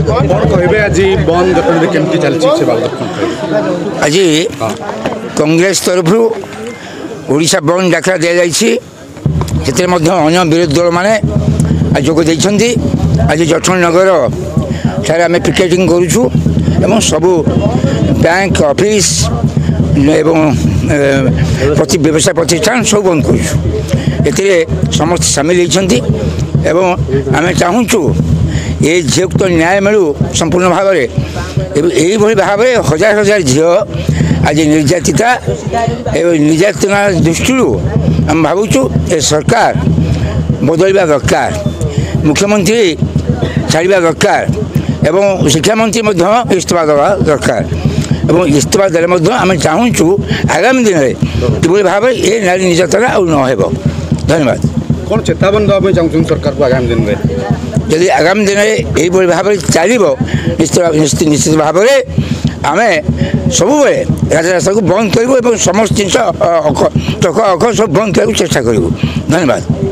आज बंद केमती चलती आज कांग्रेस तरफ ओडिशा बंद डाकरा दि जाइए अन्य विरोधी दल मैंने जोग देती आज जटणी नगर ठार आम पिकेटिंग करुचु सबू बैंक ऑफिस एवं प्रति व्यवसाय प्रतिष्ठान सब बंद करुचु समस्त सामिल होती आम चाहूँ ये झील तो न्याय मिलू संपूर्ण भाव में यही भाव में हजार हजार झील आज निर्यातिता एवं निर्यातना दृष्टि आम भावुँ ये सरकार बदलवा दरकार मुख्यमंत्री छाड़ा दरकार एवं शिक्षा मंत्री इस्तीफा देवा दरकार एवं इस्तीफा देने आम चाहूँ आगामी दिन में कि भाव ये नारी निर्यातना आ न धन्यवाद। कौन चेतावनी देवा चाहूँ सरकार को आगामी दिन में यदि आगामी दिन में यही भाव में चलो निश्चित भाव में आम सब राजरास्ता को बंद करूँ समस्त जिन सब बंद करने चेष्टा करूँ। धन्यवाद।